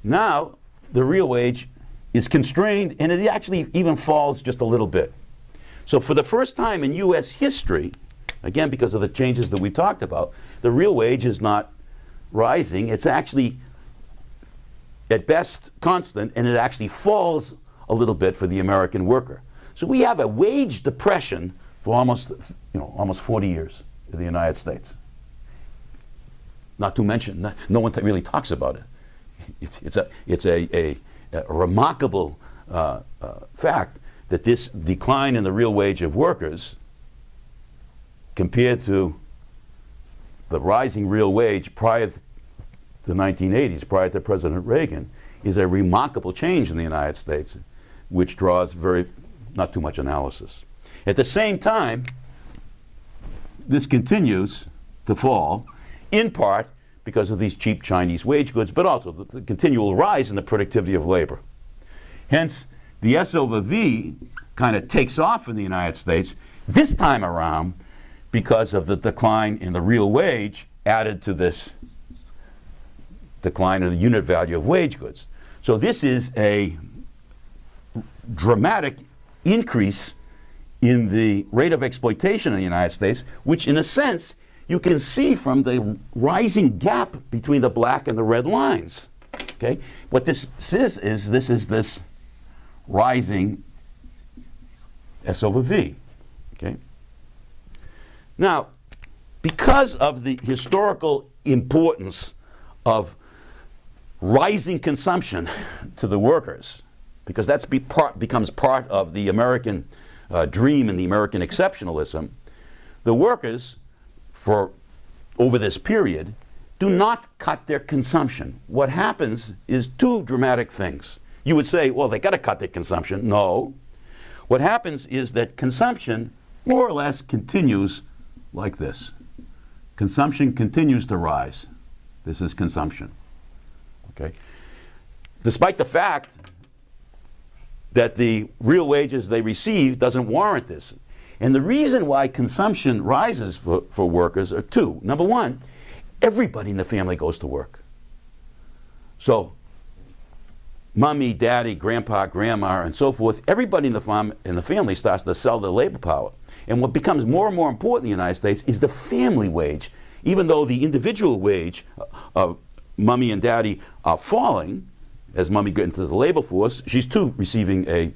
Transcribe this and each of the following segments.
Now, the real wage is constrained, and it actually even falls just a little bit. So for the first time in U.S. history, again, because of the changes that we talked about, the real wage is not rising. It's actually, at best, constant, and it actually falls a little bit for the American worker. So we have a wage depression for almost 40 years in the United States. Not to mention, no one really talks about it. It's a remarkable fact that this decline in the real wage of workers compared to the rising real wage prior to the 1980s, prior to President Reagan, is a remarkable change in the United States, which draws not too much analysis. At the same time, this continues to fall, in part because of these cheap Chinese wage goods, but also the continual rise in the productivity of labor. Hence, the S over V kind of takes off in the United States, this time around because of the decline in the real wage added to this decline in the unit value of wage goods. So this is a dramatic increase in the rate of exploitation in the United States, which in a sense you can see from the rising gap between the black and the red lines. Okay? What this is this rising S over V. Okay? Now, because of the historical importance of rising consumption to the workers, because that becomes part of the American dream and the American exceptionalism, the workers, over this period, do not cut their consumption. What happens is two dramatic things. You would say, well, they got to cut their consumption. No. What happens is that consumption more or less continues like this. Consumption continues to rise. This is consumption. Okay? Despite the fact that the real wages they receive doesn't warrant this. And the reason why consumption rises for workers are two. Number one, everybody in the family goes to work. So mommy, daddy, grandpa, grandma, and so forth, everybody in the family starts to sell their labor power. And what becomes more and more important in the United States is the family wage. Even though the individual wage of mommy and daddy are falling, as mommy gets into the labor force, she's too receiving a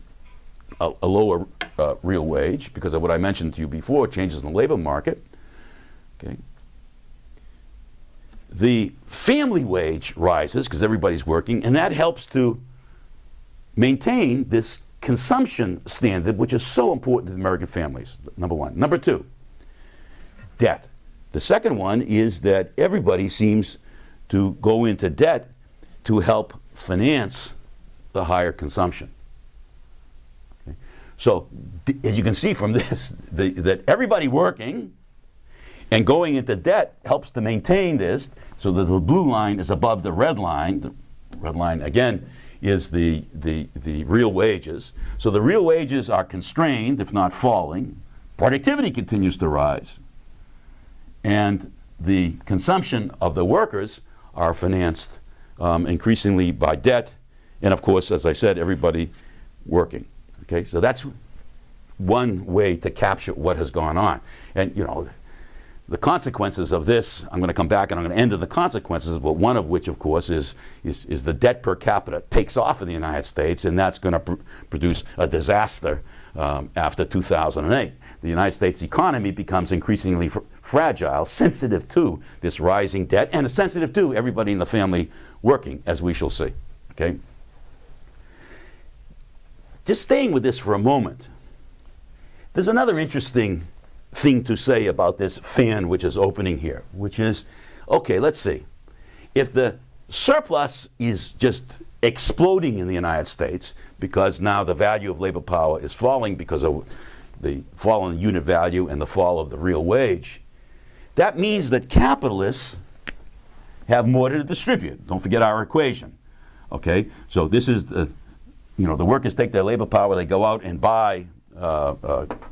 lower real wage because of what I mentioned to you before, changes in the labor market. Okay. The family wage rises because everybody's working, and that helps to maintain this consumption standard, which is so important to the American families, number one. Number two, debt. The second one is that everybody seems to go into debt to help finance the higher consumption. Okay. So as you can see from this, that everybody working and going into debt helps to maintain this, so that the blue line is above the red line. The red line, again, is the real wages. So the real wages are constrained, if not falling. Productivity continues to rise. And the consumption of the workers are financed increasingly by debt. And of course, as I said, everybody working. Okay, so that's one way to capture what has gone on. And you know, the consequences of this, I'm going to come back and I'm going to end at the consequences, but one of which, of course, is the debt per capita takes off in the United States, and that's going to produce a disaster after 2008. The United States economy becomes increasingly fragile, sensitive to this rising debt, and sensitive to everybody in the family working, as we shall see. Okay? Just staying with this for a moment, there's another interesting thing to say about this fan which is opening here, which is, okay, let's see. If the surplus is just exploding in the United States because now the value of labor power is falling because of the fall in the unit value and the fall of the real wage, that means that capitalists have more to distribute. Don't forget our equation. Okay, so this is the workers take their labor power, they go out and buy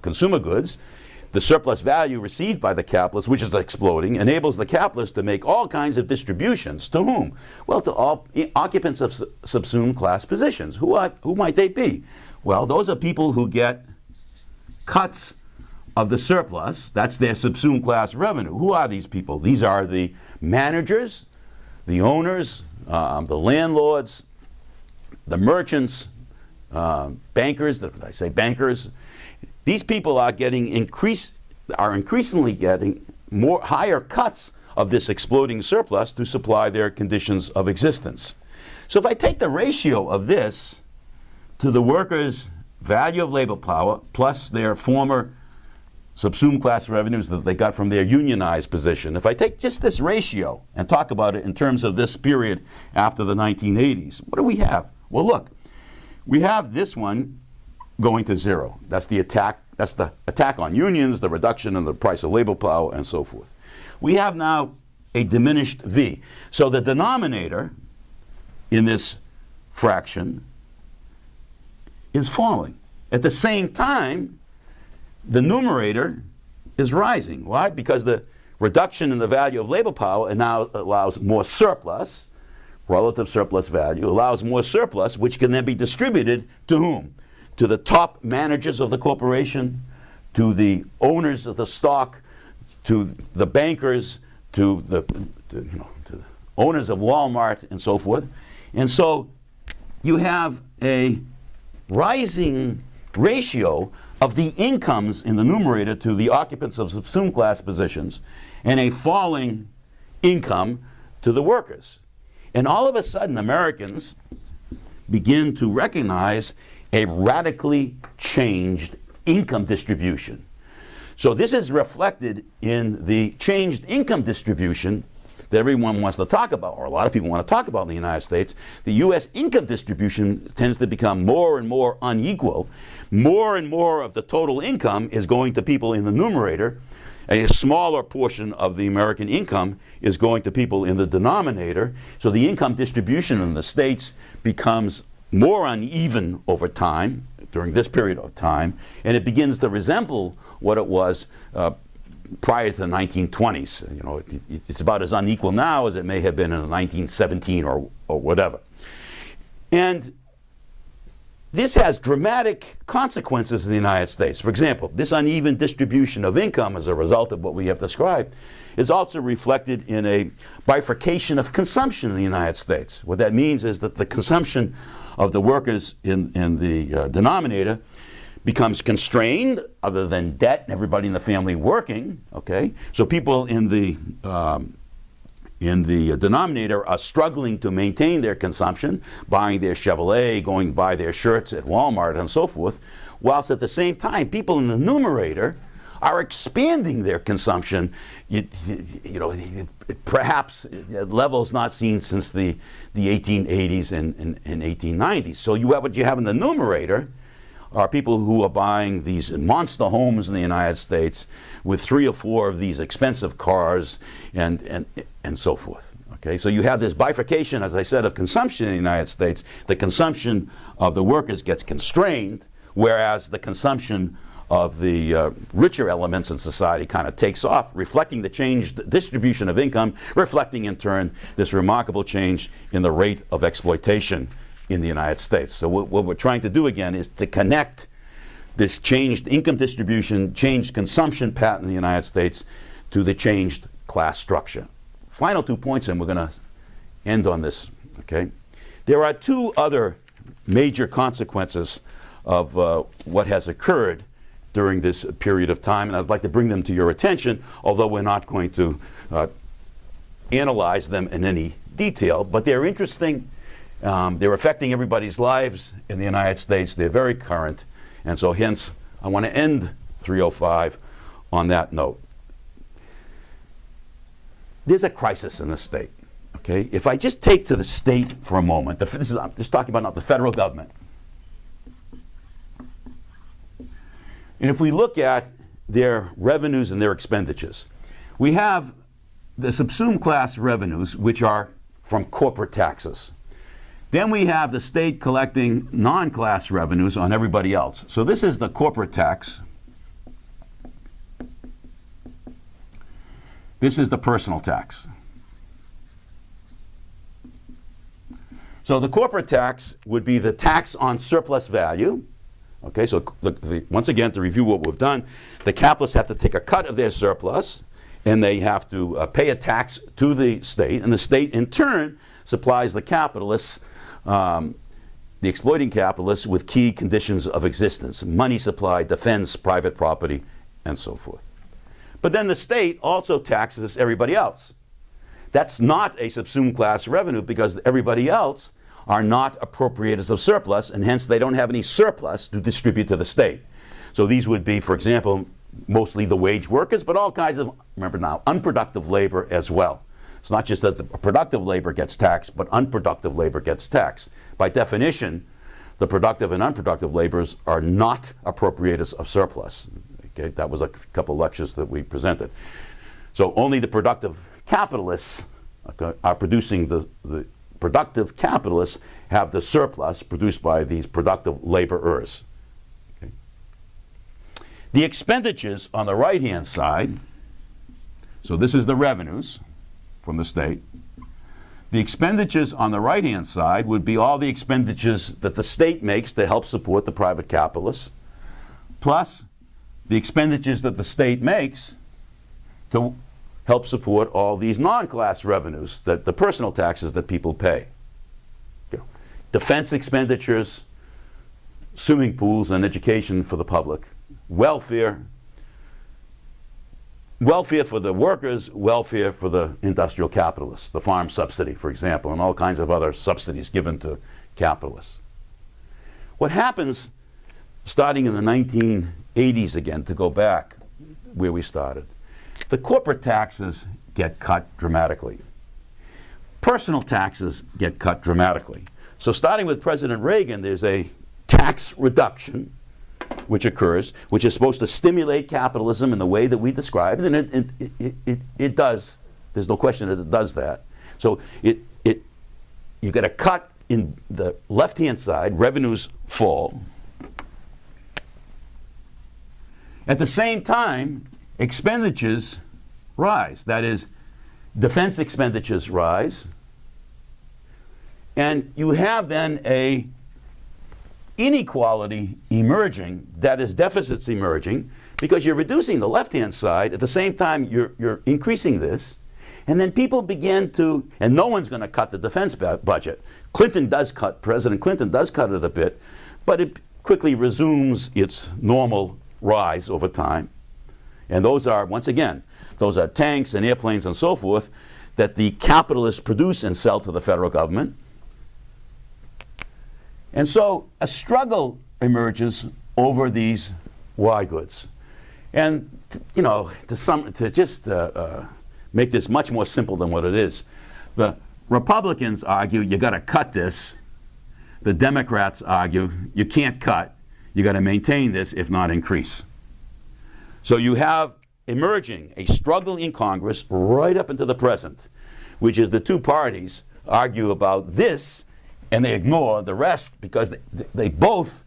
consumer goods. the surplus value received by the capitalist, which is exploding, enables the capitalist to make all kinds of distributions. To whom? Well, to all occupants of subsumed class positions. Who might they be? Well, those are people who get cuts of the surplus. That's their subsumed class revenue. Who are these people? These are the managers, the owners, the landlords, the merchants, bankers. I say bankers. These people are increasingly getting higher cuts of this exploding surplus to supply their conditions of existence. So if I take the ratio of this to the workers' value of labor power plus their former subsumed class revenues that they got from their unionized position, if I take just this ratio and talk about it in terms of this period after the 1980s, what do we have? Well, look, we have this one going to zero. That's the attack on unions, the reduction in the price of labor power, and so forth. We have now a diminished V. So the denominator in this fraction is falling. At the same time, the numerator is rising. Why? Because the reduction in the value of labor power now allows more surplus, relative surplus value, allows more surplus, which can then be distributed to whom? To the top managers of the corporation, to the owners of the stock, to the bankers, to the owners of Walmart, and so forth. And so you have a rising ratio of the incomes in the numerator to the occupants of subsumed class positions, and a falling income to the workers. And all of a sudden, Americans begin to recognize a radically changed income distribution. So this is reflected in the changed income distribution that everyone wants to talk about, or a lot of people want to talk about in the United States. The U.S. income distribution tends to become more and more unequal. More and more of the total income is going to people in the numerator. A smaller portion of the American income is going to people in the denominator. So the income distribution in the states becomes more uneven over time, during this period of time, and it begins to resemble what it was prior to the 1920s. You know, it's about as unequal now as it may have been in 1917 or whatever. And this has dramatic consequences in the United States. For example, this uneven distribution of income as a result of what we have described is also reflected in a bifurcation of consumption in the United States. What that means is that the consumption of the workers in the denominator becomes constrained, other than debt and everybody in the family working, okay? So people in the denominator are struggling to maintain their consumption, buying their Chevrolet, going to buy their shirts at Walmart and so forth, whilst at the same time people in the numerator are expanding their consumption, perhaps at levels not seen since the 1880s and 1890s. So what you have in the numerator are people who are buying these monster homes in the United States with 3 or 4 of these expensive cars and so forth. Okay, so you have this bifurcation, as I said, of consumption in the United States. The consumption of the workers gets constrained, whereas the consumption of the richer elements in society kind of takes off, reflecting the changed distribution of income, reflecting in turn this remarkable change in the rate of exploitation in the United States. So what we're trying to do again is to connect this changed income distribution, changed consumption pattern in the United States to the changed class structure. Final 2 points, and we're going to end on this, okay? There are 2 other major consequences of what has occurred during this period of time, and I'd like to bring them to your attention, although we're not going to analyze them in any detail, but they're interesting. They're affecting everybody's lives in the United States. They're very current, and so hence I want to end 305 on that note. There's a crisis in the state, okay? If I just take to the state for a moment, I'm just talking about not the federal government. And if we look at their revenues and their expenditures, we have the subsumed class revenues, which are from corporate taxes. Then we have the state collecting non-class revenues on everybody else. So this is the corporate tax. This is the personal tax. So the corporate tax would be the tax on surplus value. Okay, so once again, to review what we've done, the capitalists have to take a cut of their surplus, and they have to pay a tax to the state, and the state in turn supplies the capitalists, the exploiting capitalists, with key conditions of existence: money supply, defense, private property, and so forth. But then the state also taxes everybody else. That's not a subsumed class revenue, because everybody else are not appropriators of surplus, and hence they don't have any surplus to distribute to the state. So these would be, for example, mostly the wage workers, but all kinds of, remember now, unproductive labor as well. It's not just that the productive labor gets taxed, but unproductive labor gets taxed. By definition, the productive and unproductive laborers are not appropriators of surplus. Okay, that was a couple lectures that we presented. So only the productive capitalists are producing the productive capitalists have the surplus produced by these productive laborers. Okay. The expenditures on the right-hand side, so this is the revenues from the state. The expenditures on the right-hand side would be all the expenditures that the state makes to help support the private capitalists, plus the expenditures that the state makes to help support all these non-class revenues, that the personal taxes that people pay. You know, defense expenditures, swimming pools and education for the public, welfare for the workers, welfare for the industrial capitalists, the farm subsidy, for example, and all kinds of other subsidies given to capitalists. What happens starting in the 1980s, again, to go back where we started, the corporate taxes get cut dramatically. Personal taxes get cut dramatically. So starting with President Reagan, there's a tax reduction which occurs, which is supposed to stimulate capitalism in the way that we described, and it does. There's no question that it does that. So you get a cut in the left-hand side, revenues fall. At the same time, expenditures rise. That is, defense expenditures rise. And you have then a inequality emerging, that is, deficits emerging, because you're reducing the left-hand side. At the same time, you're increasing this. And then people begin to, and no one's going to cut the defense budget. President Clinton does cut it a bit, but it quickly resumes its normal rise over time. And those are, once again, those are tanks and airplanes and so forth that the capitalists produce and sell to the federal government. And so a struggle emerges over these Y goods. And to just make this much more simple than what it is, the Republicans argue you got to cut this. The Democrats argue you can't cut. You got to maintain this, if not increase. So you have emerging a struggle in Congress right up into the present, which is the two parties argue about this and they ignore the rest because they both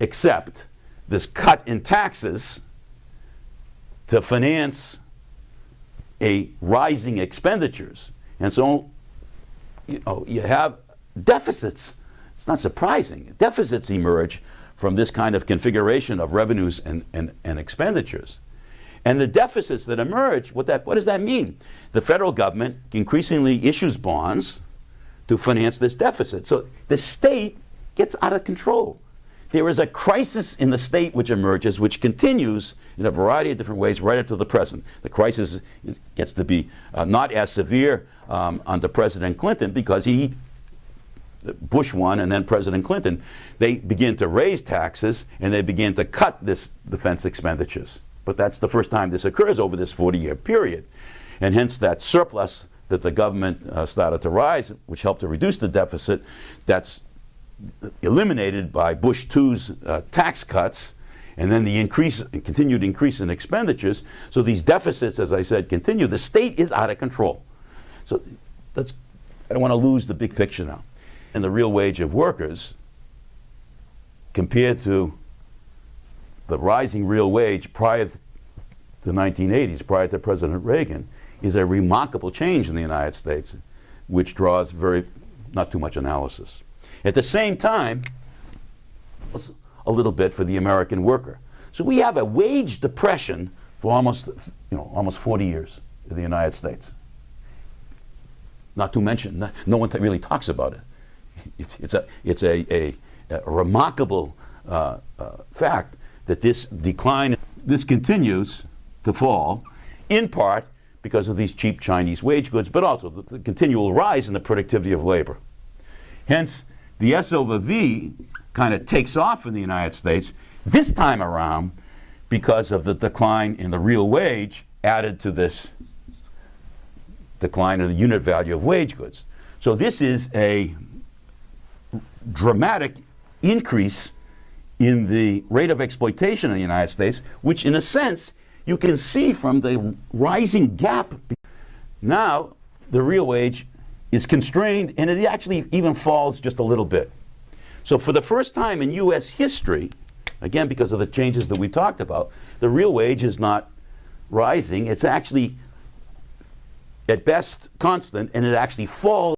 accept this cut in taxes to finance a rising expenditures. And so you have deficits. It's not surprising. Deficits emerge from this kind of configuration of revenues and expenditures. And the deficits that emerge, what does that mean? The federal government increasingly issues bonds to finance this deficit. So the state gets out of control. There is a crisis in the state which emerges, which continues in a variety of different ways right up to the present. The crisis gets to be not as severe under President Clinton because Bush won and then President Clinton, they begin to raise taxes and they begin to cut this defense expenditures. But that's the first time this occurs over this 40-year period. And hence that surplus that the government started to rise, which helped to reduce the deficit, that's eliminated by Bush II's tax cuts, and then the continued increase in expenditures. So these deficits, as I said, continue. The state is out of control. So I don't want to lose the big picture now. And the real wage of workers, compared to the rising real wage prior to the 1980s, prior to President Reagan, is a remarkable change in the United States, which draws not too much analysis. At the same time, a little bit for the American worker. So we have a wage depression for almost 40 years in the United States. Not to mention, no one really talks about it. It's a remarkable fact that this decline, this continues to fall, in part because of these cheap Chinese wage goods, but also the continual rise in the productivity of labor. Hence, the S over V kind of takes off in the United States, this time around because of the decline in the real wage added to this decline in the unit value of wage goods. So this is a dramatic increase in the rate of exploitation in the United States, which in a sense you can see from the rising gap. Now the real wage is constrained, and it actually even falls just a little bit. So for the first time in US history, again because of the changes that we talked about, the real wage is not rising, it's actually at best constant, and it actually falls